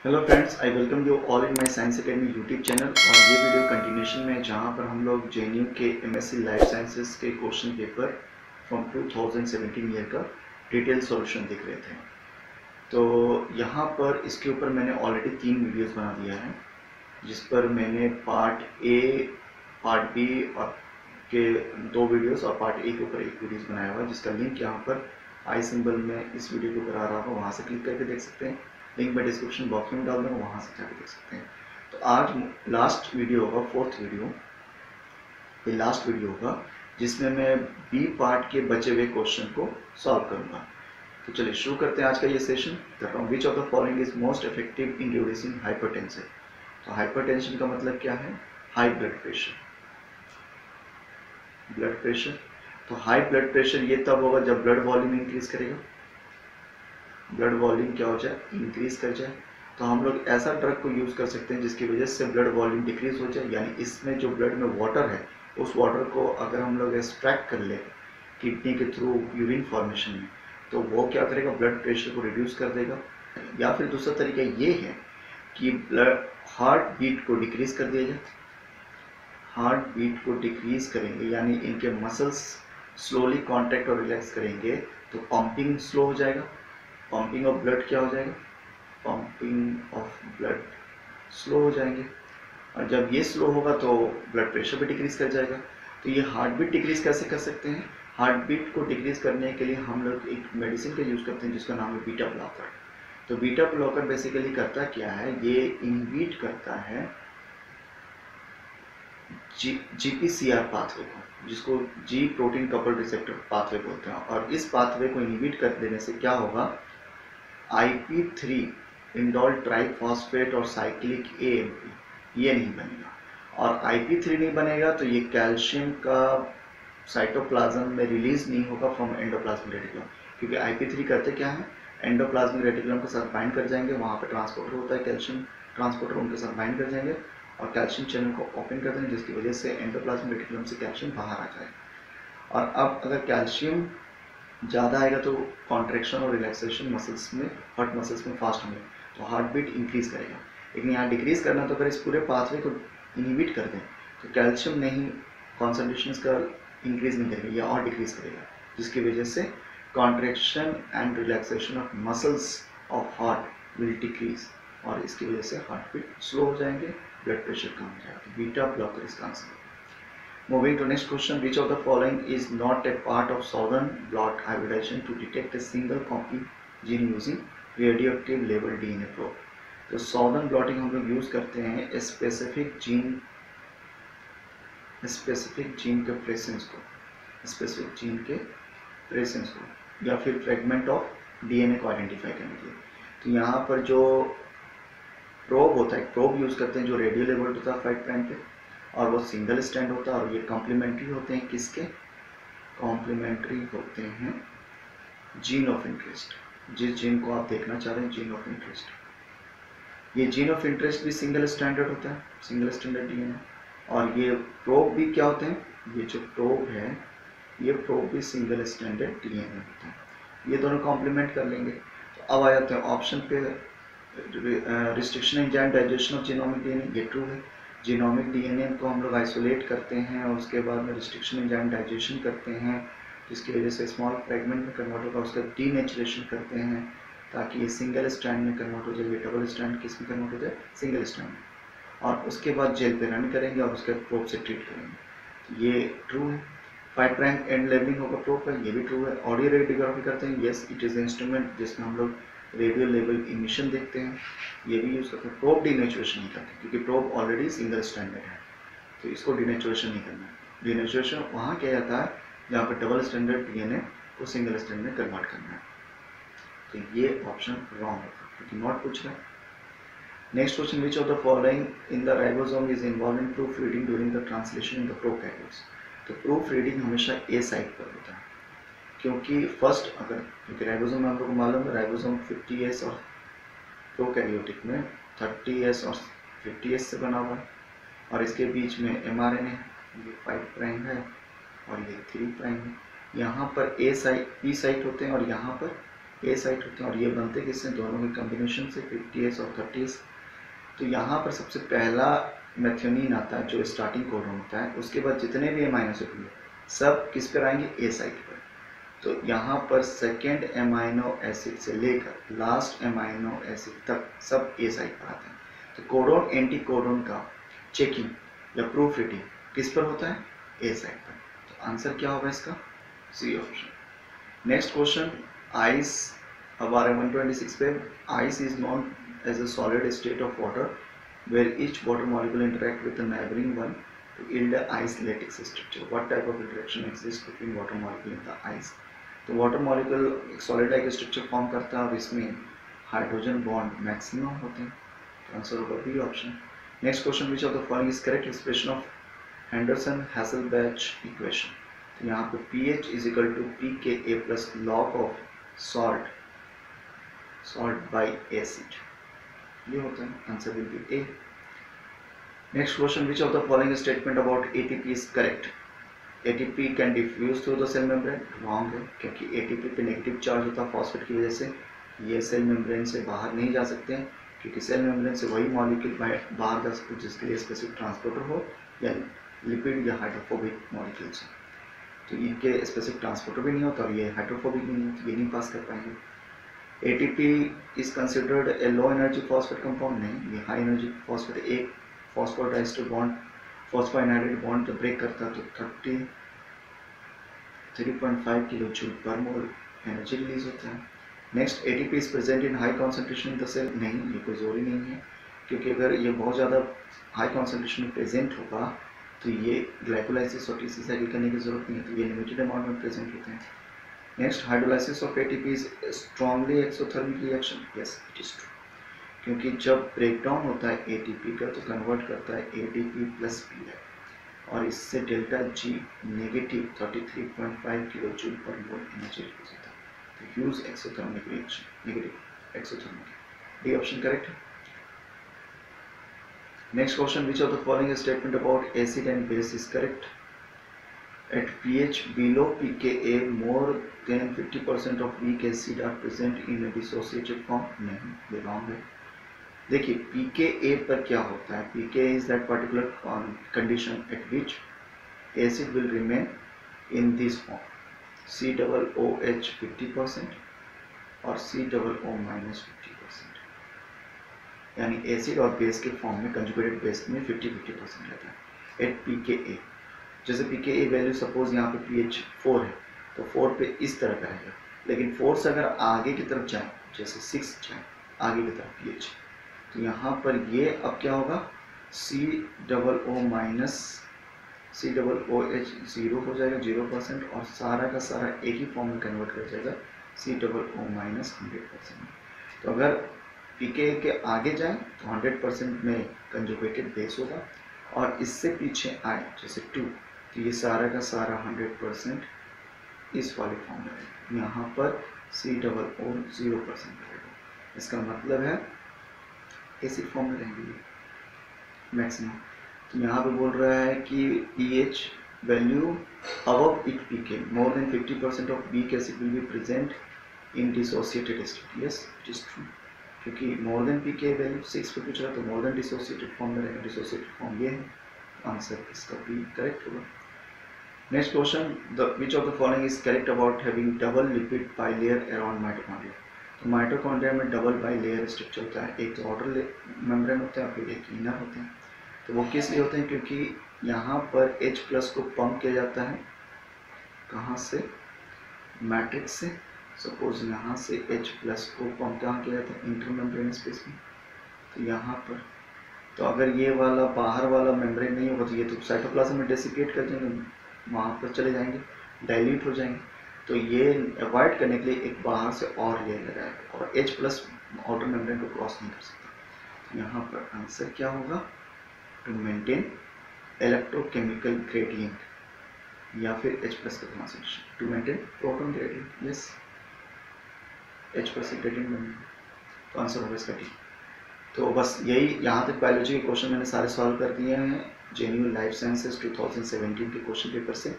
Hello friends, I welcome you all in my science academy YouTube channel. और ये video continuation में जहाँ पर हम लोग जेएनयू के एमएससी लाइफ साइंसेज के क्वेश्चन पेपर फ्रॉम 2017 ईयर का डिटेल सॉल्यूशन देख रहे थे। तो यहाँ पर इसके ऊपर मैंने ऑलरेडी 3 वीडियोस बना दिया है, जिस पर मैंने पार्ट ए, पार्ट बी और के 2 वीडियोस और पार्ट ए के ऊपर 1 वीडियोस बनाया हुआ है, जिसका लिंक यहाँ पर आई सिंबल में इस वीडियो के ऊपर आ रहा होगा, वहाँ से क्लिक करके देख सकते हैं। लिंक मैं डिस्क्रिप्शन बॉक्स में डाल दूँगा, वहाँ से जाकर देख सकते हैं। तो आज लास्ट वीडियो होगा, 4th वीडियो, ये लास्ट वीडियो होगा जिसमें मैं बी पार्ट के बचे हुए क्वेश्चन को सॉल्व करूँगा। तो चलिए शुरू करते हैं आज का ये session. Which of the following is most effective in reducing hypertension. तो हाइपरटेंशन का मतलब क्या है? High blood pressure. Blood pressure, तो हाई ब्लड प्रेशर ये तब होगा जब ब्लड वॉल्यूम इंक्रीज करेगा। ब्लड वॉल्यूम क्या हो जाए? इंक्रीज कर जाए। तो हम लोग ऐसा ड्रग को यूज कर सकते हैं जिसकी वजह से ब्लड वॉल्यूम डिक्रीज हो जाए, यानी इसमें जो ब्लड में वाटर है उस वाटर को अगर हम लोग एक्सट्रैक्ट कर ले किडनी के थ्रू यूरिन फॉर्मेशन में, तो वो क्या करेगा? ब्लड प्रेशर को रिड्यूस कर देगा। या फिर दूसरा तरीका ये है कि ब्लड हार्ट बीट को डिक्रीज कर दिया जाए। हार्ट बीट को डिक्रीज करेंगे यानी इनके मसल्स स्लोली कॉन्ट्रैक्ट और रिलैक्स करेंगे, तो पंपिंग स्लो हो जाएगा। पंपिंग ऑफ ब्लड क्या हो जाएगा? पंपिंग ऑफ ब्लड स्लो हो जाएंगे, और जब ये स्लो होगा तो ब्लड प्रेशर भी डिक्रीज कर जाएगा। तो ये हार्ट बीट डिक्रीज कैसे कर सकते हैं? हार्ट बीट को डिक्रीज करने के लिए हम लोग एक मेडिसिन का यूज करते हैं जिसका नाम है बीटा ब्लॉकर। तो बीटा ब्लॉकर बेसिकली करता क्या है? ये इनहिबिट करता है जीपीसीआर पाथवे को, जिसको जी प्रोटीन कपल्ड रिसेप्टर पाथवे बोलते हैं। और इस पाथवे को इनहिबिट कर देने से क्या होगा? IP3 इंडोल ट्राइफॉस्फेट और साइक्लिक AMP ये नहीं बनेगा। और IP3 नहीं बनेगा तो ये कैल्शियम का साइटोप्लाज्म में रिलीज नहीं होगा फ्रॉम एंडोप्लाज्मिक रेटिकुलम, क्योंकि IP3 करते क्या है? एंडोप्लाज्मिक रेटिकुलम के साथ बाइंड कर जाएंगे, वहाँ पर ट्रांसपोर्टर होता है कैल्शियम ट्रांसपोर्टर, उनके साथ बाइंड कर जाएंगे और कैल्शियम चैनल को ओपन कर देंगे, जिसकी वजह से एंडोप्लाज्मिक रेटिकुलम से कैल्शियम बाहर आ जाएगा। और अब अगर कैल्शियम ज़्यादा आएगा तो कॉन्ट्रैक्शन और रिलैक्सेशन मसल्स में, हार्ट मसल्स में फास्ट होंगे, तो हार्ट बीट इंक्रीज करेगा। लेकिन यहाँ डिक्रीज करना तो अगर इस पूरे पाथवे को इनहिबिट कर दें तो कैल्शियम नहीं, कॉन्सेंट्रेशन का इंक्रीज नहीं करेगा या और डिक्रीज करेगा, जिसकी वजह से contraction and relaxation of muscles of heart will decrease, और इसकी वजह से हार्ट बीट स्लो हो जाएंगे, ब्लड प्रेशर कम हो जाएगा। तो बीटा ब्लॉकर इसका answer. Moving to next question, which of the following is not a part of southern blot hybridization to detect a single copy gene using radioactive labeled DNA probe? तो southern blotting हम लोग use करते हैं specific gene के presence को या फिर fragment of DNA को आइडेंटिफाई करने के लिए। तो यहाँ पर जो प्रोब होता है, प्रोब यूज करते हैं जो रेडियो लेबल्ड होता है 5 प्राइम पे, और वो सिंगल स्टैंड होता है, और ये कॉम्प्लीमेंट्री होते हैं। किसके? कॉम्प्लीमेंट्री होते हैं जीन ऑफ इंटरेस्ट। जिस जीन को आप देखना चाह रहे हैं, जीन ऑफ इंटरेस्ट, ये जीन ऑफ इंटरेस्ट भी सिंगल स्टैंडर्ड होता है, सिंगल स्टैंडर्ड DNA। और ये प्रोब भी क्या होते हैं? ये जो प्रोब है, ये प्रोब भी सिंगल स्टैंडर्ड DNA होता है। ये दोनों कॉम्प्लीमेंट कर लेंगे। तो अब आ जाते हैं ऑप्शन पे, restriction enzyme digestion of genomic DNA, ये ट्रू है। जीनोमिक DNA को हम लोग आइसोलेट करते हैं और उसके बाद में रिस्ट्रिक्शन एंजाइम डाइजेशन करते हैं, जिसकी वजह से स्मॉल फ्रेगमेंट में कन्वर्ट होगा, उसका डीनेचुरेशन करते हैं ताकि ये सिंगल स्ट्रैंड में कन्वर्ट हो जाए। ये डबल स्ट्रैंड किस में कन्वर्ट हो जाए? सिंगल स्ट्रैंड में। और उसके बाद जेल पे रन करेंगे और उसके प्रोब से ट्रीट करेंगे। तो ये ट्रू है। 5 प्राइम एंड लेबलिंग होगा प्रोब का, ये भी ट्रू है। ऑडियो रेडियोग्राफी करते हैं, येस इट इज़ इंस्ट्रूमेंट जिसमें हम लोग रेडियो लेवल इमिशन देखते हैं, ये भी यूज़ करते हैं। प्रोब डीनेचुरेशन नहीं करते क्योंकि प्रोब ऑलरेडी सिंगल स्टैंडर्ड है, तो इसको डीनेचुरेशन नहीं करना है। डीनेचुरेशन वहाँ किया जाता है जहाँ पर डबल स्टैंडर्ड DNA को सिंगल स्टैंडर्ड में कन्वर्ट करना है। तो ये ऑप्शन रॉन्ग है क्योंकि नॉट पूछ रहा है। Next question, which of the following in the ribosome is involve in proof reading during the translation in the prokaryotes? तो प्रूफ रीडिंग हमेशा ए साइट पर होता है, क्योंकि फर्स्ट क्योंकि राइबोसोम में हम लोग को मालूम है राइबोसोम 50S और प्रोकैरियोटिक में 30S और 50S से बना हुआ है, और इसके बीच में mRNA है, ये 5 प्राइम है और ये 3 प्राइम है। यहाँ पर P साइट होते हैं और यहाँ पर ए साइट होते हैं और ये बनते किससे, दोनों के कॉम्बिनेशन से 50s और 30s। तो यहाँ पर सबसे पहला मेथियोनिन आता है जो स्टार्टिंग कोडोन होता है, उसके बाद जितने भी अमाइनो एसिड हुए सब किस पर आएंगे, ए साइट पर। तो यहाँ पर सेकेंड अमाइनो एसिड से लेकर लास्ट अमाइनो एसिड तक सब ए साइट पर आते हैं। तो कोडोन एंटी कोडोन का चेकिंग या प्रूफ रीडिंग किस पर होता है, ए साइट पर। तो आंसर क्या होगा इसका, C option. Next question, ice, अब आ रहा है 126 पे। Ice is known as a solid state of water where each water molecule interact with the neighboring one to yield a ice lattice structure. What type of interaction exists between water molecule and the ice? तो water molecule एक solid like structure form करता है और इसमें hydrogen bond maximum होते हैं। तो answer होगा B option. Next question, which of the following is correct expression of Henderson Hasselbalch equation. तो यहाँ पे pH is equal to pKa plus log of salt by acid, ये होता है, answer will be A. Next question, which of the following statement about ATP is correct. ATP can diffuse through the cell membrane, wrong है, क्योंकि ATP पे negative charge होता है phosphate की वजह से, ये सेल मेम्ब्रेन से बाहर नहीं जा सकते हैं, क्योंकि सेल मेम्ब्रेन से वही मॉलिक्यूल बाहर जा सकते जिसके लिए स्पेसिफिक ट्रांसपोर्टर हो या लिपिड या हाइड्रोफोबिक मॉलिक्यूल्स हो। तो इनके स्पेसिफिक ट्रांसपोर्टर भी नहीं होता और ये हाइड्रोफोबिक नहीं है, तो ये नहीं पास कर पाएंगे। ATP is considered a low energy phosphate compound, नहीं, ये हाई एनर्जी फॉस्फेट। एक फॉस्फोडाइस्टर बॉन्ड फॉस्फोएनाइड बॉन्ड जब ब्रेक करता है तो 33.5 किलो जूल पर मोल एनर्जी रिलीज होता है। Next, ATP is present in high concentration in the cell, नहीं, ये कोई जोर ही नहीं है, क्योंकि अगर ये बहुत ज़्यादा हाई कॉन्सेंट्रेशन में प्रेजेंट होगा तो ये ग्लाइकोलाइसिस और टीसी साइकिल करने की जरूरत नहीं है, तो ये लिमिटेड अमाउंट में प्रेजेंट होते हैं। Next, hydrolysis of ATP is strongly exothermic reaction, yes it is true, क्योंकि जब ब्रेकडाउन होता है ATP का तो कन्वर्ट करता है ATP प्लस PI और इससे delta G negative 33.5 kilo joule पर मोल एनर्जी रिलीज होता है। तो huge exothermic reaction, negative exothermic, D option correct है। Next question, which of the following statement about acid and base is correct. At pH below pKa, more than 50% of weak acid are present in a dissociated form, नहीं, ये wrong है। देखिए pKa पर क्या होता है, pKa is that particular condition at which acid will remain in this form, COOH 50% और COO minus 50%, यानी एसिड और बेस के फॉर्म में कंजुगेटेड बेस में 50-50% रहता है एट pKa। जैसे pKa वैल्यू सपोज यहाँ पे pH 4 है तो 4 पे इस तरह का रहेगा, लेकिन 4 से अगर आगे की तरफ जाए, जैसे 6 जाए आगे की तरफ pH, तो यहाँ पर ये अब क्या होगा, COO माइनस COOH 0 हो जाएगा 0% और सारा का सारा एक ही फॉर्म में कन्वर्ट कर जाएगा COO माइनस 100%। तो अगर pKa के आगे जाए तो 100% में कंजुगेटेड बेस होगा और इससे पीछे आए जैसे 2 तो ये सारा का सारा 100% इस वाले फॉर्म में रहेगा, यहाँ पर COO 0% रहेगा। इसका मतलब है एसिड फॉर्म में रहेंगे मैक्सिमम। तो यहाँ पे बोल रहा है कि pH value above it pK, more than 50% of weak acid will be present in dissociated state, yes it is true, क्योंकि मोर देन pK वैल्यू 6 पे पूछ रहा तो मोर देन डिसोसिएटेड फॉर्म में रहेगा, डिसोसिएटेड फॉर्म ये है, आंसर इसका भी करेक्ट होगा। Next question, which of the following is correct about having double lipid bilayer around mitochondria. तो माइटोकॉन्ड्रिया में डबल बाइलेयर स्ट्रक्चर होता है, एक तो आउटर मेम्ब्रेन होता है फिर एक इनर होते हैं। तो वो किस लिए होते हैं, क्योंकि यहाँ पर H+ को पंप किया जाता है, कहाँ से, मैट्रिक्स से। सपोज यहाँ से H+ को पंप कहाँ किया जाता है, इंटरमेम्ब्रेन स्पेस में, तो यहाँ पर। तो अगर ये वाला बाहर वाला मेम्ब्रेन नहीं होगा तो ये तो साइटोप्लाज्म में डेसिकेट कर देंगे, वहाँ पर चले जाएंगे, डाइल्यूट हो जाएंगे। तो ये अवॉइड करने के लिए एक बाहर से और लेयर लगाएगा और H+ आउटर मेम्ब्रेन को क्रॉस नहीं कर सकता। तो यहाँ पर आंसर क्या होगा, टू मेंटेन इलेक्ट्रोकेमिकल ग्रेडियंट या फिर H+ का concentration, to maintain proton gradient, yes H+ से ग्रेडियंट बनेगा। तो आंसर होगा इसका डी। तो बस यही, यहाँ तक बायोलॉजी के क्वेश्चन मैंने सारे सॉल्व कर दिए हैं JNU लाइफ साइंसेज 2017 के क्वेश्चन पेपर से।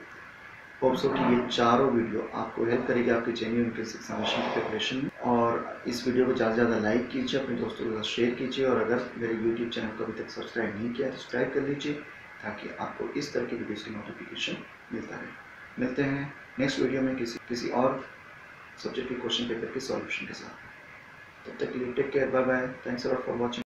होप सो कि ये चारों वीडियो आपको हेल्प करेगी आपके जेन्युइन एंट्रेंस एग्जामिनेशन की प्रिपरेशन में। और इस वीडियो को ज़्यादा से ज़्यादा लाइक कीजिए, अपने दोस्तों के साथ शेयर कीजिए, और अगर मेरे यूट्यूब चैनल को अभी तक सब्सक्राइब नहीं किया तो सब्सक्राइब कर लीजिए ताकि आपको इस तरह की वीडियोज़ की नोटिफिकेशन मिलता रहे। मिलते हैं नेक्स्ट वीडियो में किसी और सब्जेक्ट के क्वेश्चन पेपर के सॉल्यूशन के साथ। तब तक के लिए take care, bye bye, thanks a lot for watching.